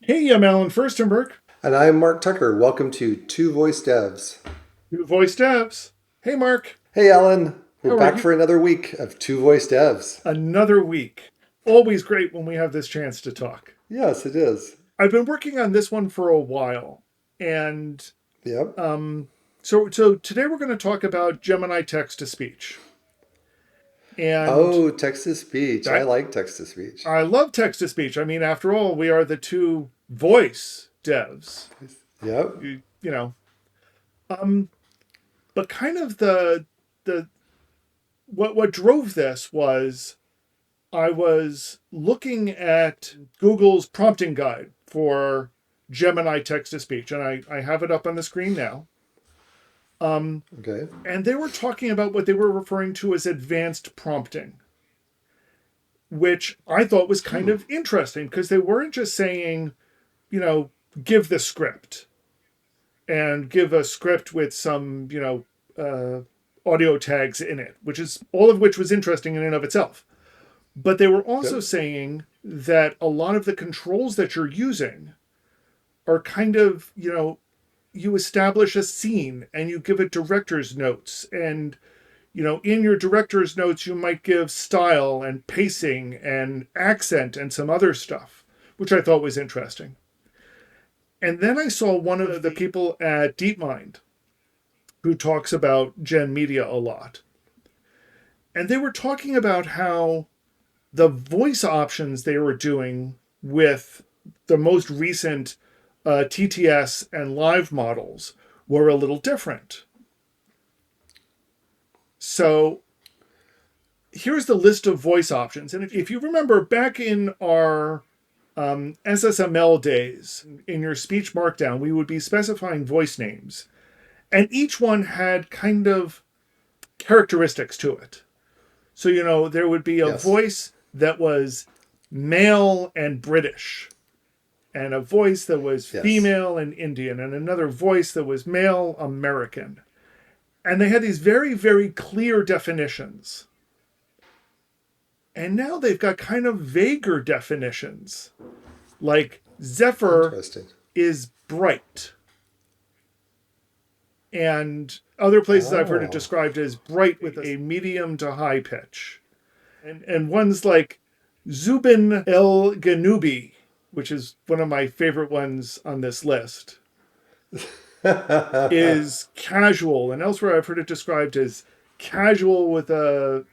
Hey, I'm Alan Furstenberg, And I'm Mark Tucker. Welcome to Two Voice Devs. Two Voice Devs. Hey, Mark, Hey, Alan. We're how are back you? for another week of Two Voice Devs. Another week. Always great when we have this chance to talk. Yes, it is. I've been working on this one for a while, and Yep. um, so today we're going to talk about Gemini Text-to-Speech, and Oh, text to speech. I that like text to speech. I love text-to-speech. I mean, after all, we are the two voice devs. Yep. You know, um, but kind of the what drove this was I was looking at Google's prompting guide for Gemini text to speech, and I have it up on the screen now. Okay. And they were talking about what they were referring to as advanced prompting, which I thought was kind Hmm. of interesting because they weren't just saying, you know, give the script and give a script with some, audio tags in it, which is all of which was interesting in and of itself. But they were also Yep. saying that a lot of the controls that you're using are kind of, you establish a scene and you give it director's notes. And, in your director's notes, you might give style and pacing and accent and some other stuff, which I thought was interesting. And then I saw one of the people at DeepMind who talks about Gen Media a lot. And they were talking about how the voice options they were doing with the most recent TTS and live models were a little different. So here's the list of voice options. And if you remember back in our SSML days, in your speech markdown, we would be specifying voice names. And each one had kind of characteristics to it. So, there would be a Yes. voice that was male and British, and a voice that was Yes. female and Indian, and another voice that was male American. And they had these very, very clear definitions. And now they've got kind of vaguer definitions. Like Zephyr Interesting. is bright. And other places I've heard it Oh. described as bright with a medium to high pitch. And ones like Zubin El Ganubi, which is one of my favorite ones on this list, is casual. And elsewhere I've heard it described as casual with a,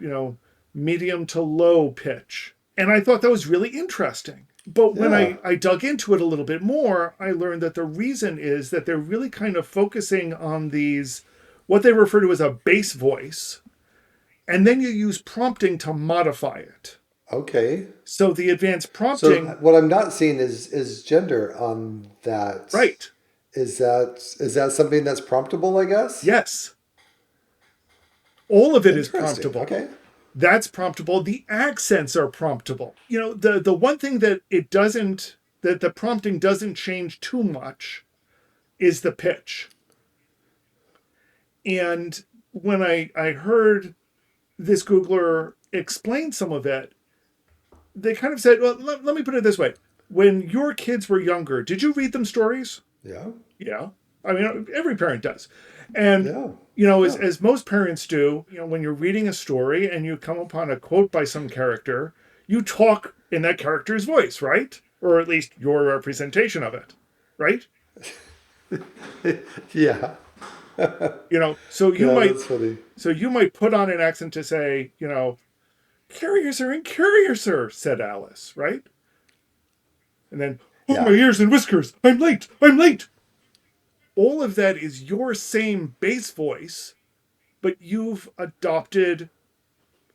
medium to low pitch. And I thought that was really interesting. But when Yeah. I dug into it a little bit more, I learned that the reason is that they're really kind of focusing on these, what they refer to as a base voice, and then you use prompting to modify it. Okay. So the advanced So prompting, what I'm not seeing is gender on that. right? Is that something that's promptable, I guess? Yes, all of it is Interesting. promptable. Okay. That's promptable. The accents are promptable. The one thing that it doesn't, that the prompting doesn't change too much is the pitch. And when I heard this Googler explain some of it, they kind of said, well, let me put it this way. When your kids were younger, did you read them stories? Yeah. Yeah. I mean, every parent does. And, Yeah. as, Yeah. as most parents do, when you're reading a story and you come upon a quote by some character, you talk in that character's voice, right? Or at least your representation of it, right? Yeah. So you Yeah, might that's funny. put on an accent to say, curiouser and curiouser, said Alice, right? And then, oh, my Yeah. ears and whiskers, I'm late, I'm late. All of that is your same base voice, but you've adopted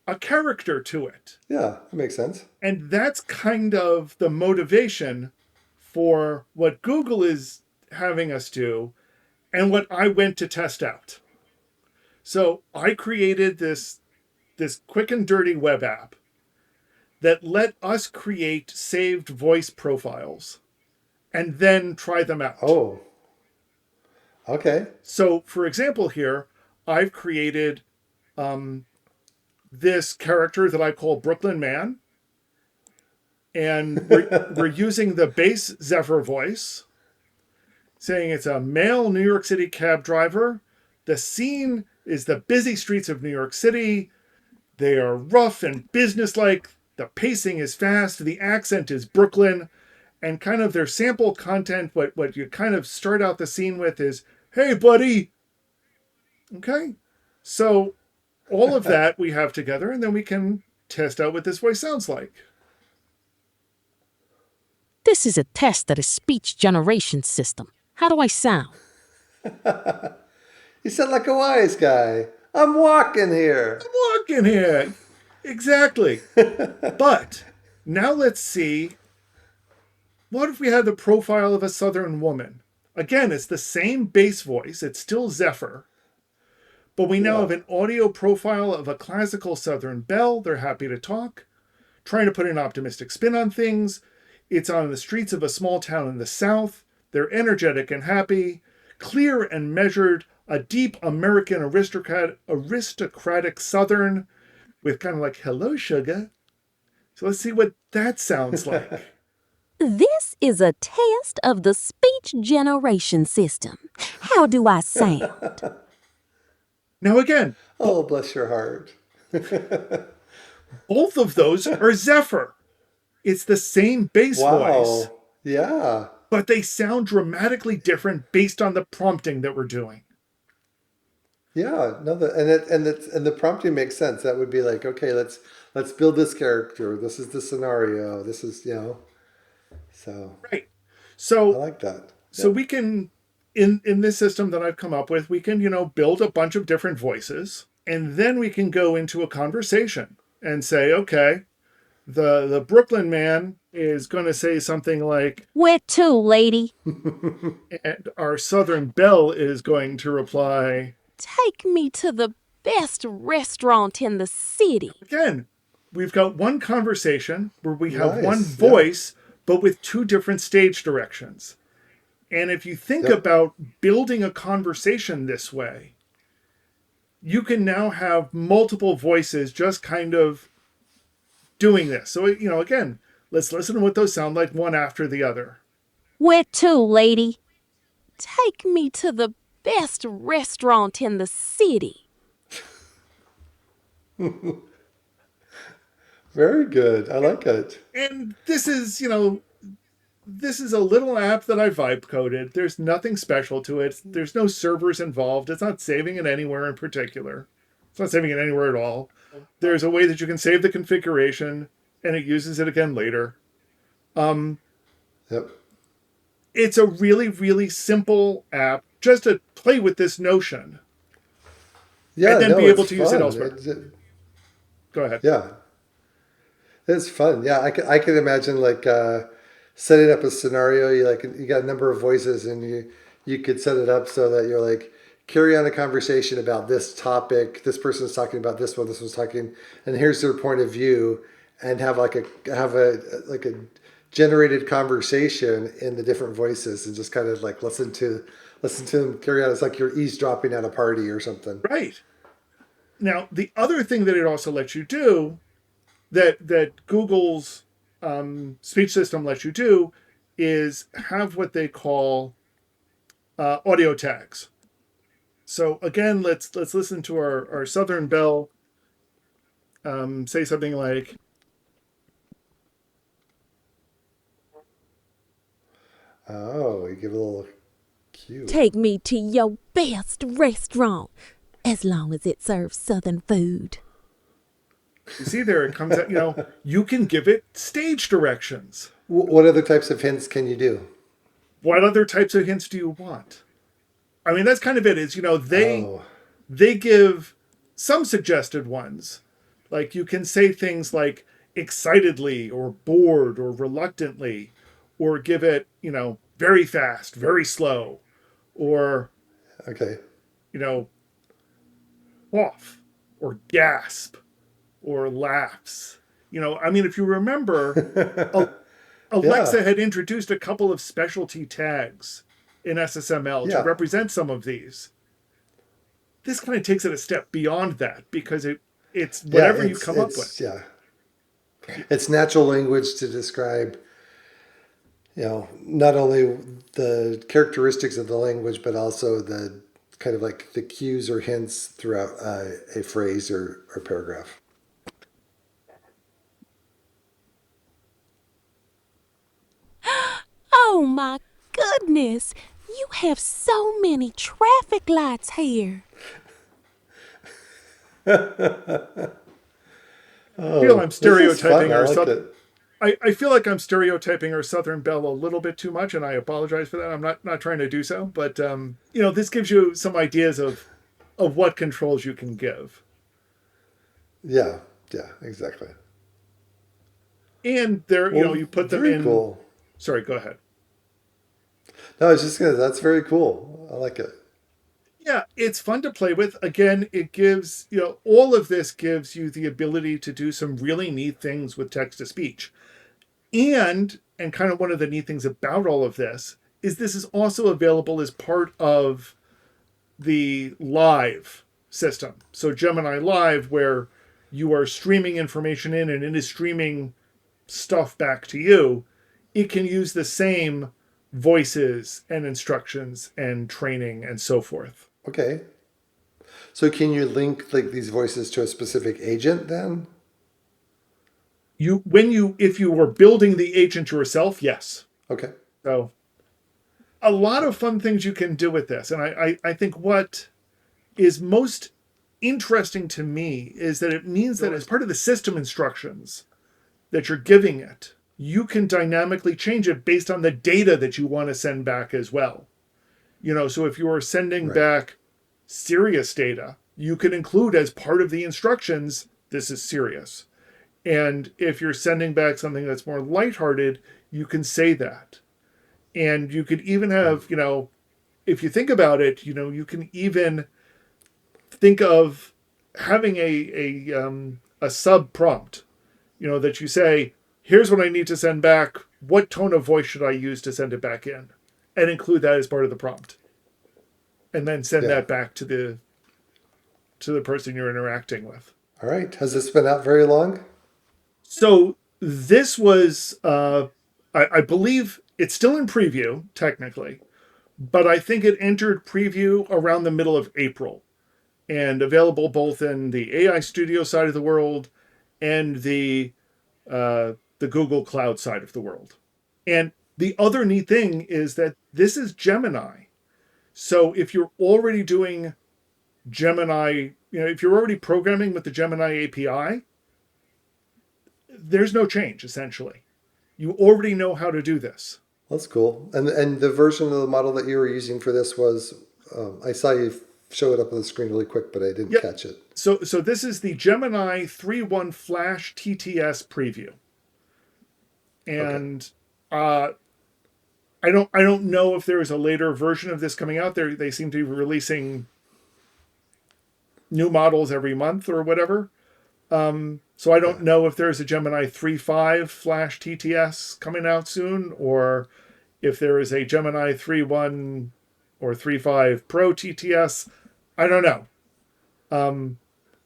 a character to it. Yeah, that makes sense. And that's kind of the motivation for what Google is having us do and what I went to test out. So I created this quick and dirty web app that let us create saved voice profiles and then try them out. Oh, okay. So, for example, here I've created this character that I call Brooklyn Man, And we're using the base Zephyr voice, saying it's a male New York City cab driver. The scene is the busy streets of New York City. They are rough and businesslike. The pacing is fast. The accent is Brooklyn. And kind of their sample content, what you kind of start out the scene with is, hey, buddy. Okay. So all of that we have together, and then we can test out what this voice sounds like. This is a test of the speech generation system. How do I sound? You sound like a wise guy. I'm walking here. Walk in here. Exactly. But now let's see. What if we had the profile of a Southern woman? Again, it's the same base voice. It's still Zephyr. But we now have an audio profile of a classical Southern belle. They're happy to talk, trying to put an optimistic spin on things. It's on the streets of a small town in the South. They're energetic and happy, clear and measured, a deep American aristocratic Southern with kind of like, hello, sugar. So let's see what that sounds like. This is a test of the speech generation system. How do I sound? Now again, Oh, bless your heart. both of those are Zephyr. It's the same bass voice, Wow. Yeah. but they sound dramatically different based on the prompting that we're doing. Yeah. No, and the prompting makes sense. That would be like, okay, let's build this character. This is the scenario. This is, so Right. I So like that. so we can in this system that I've come up with, we can, build a bunch of different voices, and then we can go into a conversation and say, okay, the Brooklyn man is going to say something like, Where to, lady? and our Southern belle is going to reply, Take me to the best restaurant in the city. again, we've got one conversation where we have one Nice, voice, but with two different stage directions. And if you think Yep. about building a conversation this way, you can now have multiple voices just kind of doing this. So, again, let's listen to what those sound like one after the other. Where to, lady? Take me to the best restaurant in the city. Very good. I like it. And this is a little app that I vibe coded. There's nothing special to it. There's no servers involved. It's not saving it anywhere in particular. It's not saving it anywhere at all. There's a way that you can save the configuration and it uses it again later. Yep. It's a really, really simple app just to play with this notion. Yeah. And then no, be able it's to use it fun. elsewhere. Go ahead. Yeah. It's fun. Yeah. I can imagine like setting up a scenario. You got a number of voices and you could set it up so that you're like, carry on a conversation about this topic. This person's talking about this one. This one's talking, and here's their point of view, and have a generated conversation in the different voices, and just kind of like listen to them carry on. It's like you're eavesdropping at a party or something. Right. Now, the other thing that it also lets you do, that Google's speech system lets you do, is have what they call audio tags. So again, let's listen to our Southern belle say something like, Oh, you give a little cue. Take me to your best restaurant, as long as it serves Southern food. you see there, it comes out, you can give it stage directions. What other types of hints can you do? What other types of hints do you want? I mean, that's kind of it, is, Oh, they give some suggested ones. Like you can say things like excitedly or bored or reluctantly, or give it, very fast, very slow, or, okay. off, or gasp, or laughs. If you remember, Alexa Yeah. had introduced a couple of specialty tags in SSML to Yeah. represent some of these. This kind of takes it a step beyond that because it's Yeah, whatever you come up with. Yeah. It's natural language to describe, not only the characteristics of the language, but also the kind of like the cues or hints throughout a phrase or paragraph. Oh my goodness! You have so many traffic lights here. I feel I'm This is fun. stereotyping I our like Southern. it. I feel like I'm stereotyping our Southern Belle a little bit too much, and I apologize for that. I'm not trying to do so, but this gives you some ideas of what controls you can give, Yeah, yeah, exactly. and there, Well, you put them very in. cool. Sorry, go ahead. No, I was just gonna. That's very cool. I like it. Yeah, it's fun to play with. Again, it gives, all of this gives you the ability to do some really neat things with text to speech. And kind of one of the neat things about all of this is also available as part of the live system. So Gemini Live, where you are streaming information in and it is streaming stuff back to you, it can use the same voices and instructions and training and so forth. Okay. So can you link like these voices to a specific agent then? If you were building the agent yourself, yes. Okay. So a lot of fun things you can do with this. And I think what is most interesting to me is that it means that as part of the system instructions that you're giving it, you can dynamically change it based on the data that you want to send back as well. So if you are sending Right. back serious data, you can include as part of the instructions, this is serious. And if you're sending back something that's more lighthearted, you can say that. And you could even have, if you think about it, you can even think of having a sub prompt, that you say, here's what I need to send back. What tone of voice should I use to send it back in? And include that as part of the prompt. And then send Yeah. that back to the person you're interacting with. All right. Has this been out very long? So this was, I believe it's still in preview, technically, but I think it entered preview around the middle of April and available both in the AI Studio side of the world and the Google Cloud side of the world. And the other neat thing is that this is Gemini. So if you're already doing Gemini, if you're already programming with the Gemini API, there's no change essentially. You already know how to do this. That's cool. And the version of the model that you were using for this was, I saw you show it up on the screen really quick, but I didn't Yep. catch it. So this is the Gemini 3.1 Flash TTS preview. And I don't know if there is a later version of this coming out. They seem to be releasing new models every month or whatever. So I don't know if there's a Gemini 3.5 Flash TTS coming out soon, or if there is a Gemini 3.1 or 3.5 Pro TTS. I don't know.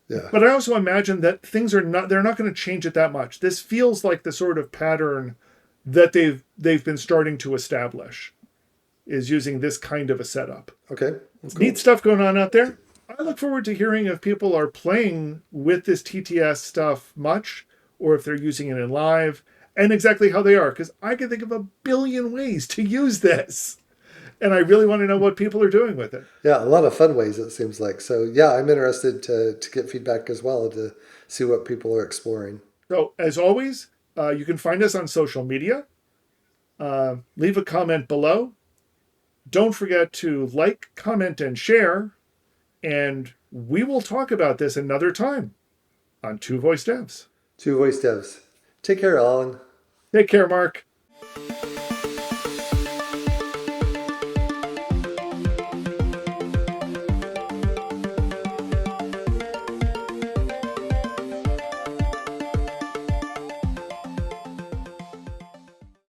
Yeah. But I also imagine that they're not going to change it that much. This feels like the sort of pattern that they've been starting to establish, is using this kind of a setup. Okay. It's Cool. neat stuff going on out there. I look forward to hearing if people are playing with this TTS stuff much, or if they're using it in live, and exactly how they are, because I can think of a billion ways to use this. And I really want to know what people are doing with it. Yeah, a lot of fun ways it seems like. So yeah, I'm interested to get feedback as well to see what people are exploring. So as always, you can find us on social media. Leave a comment below. Don't forget to like, comment, and share. And we will talk about this another time on Two Voice Devs. Two voice devs. Take care, Alan. Take care, Mark.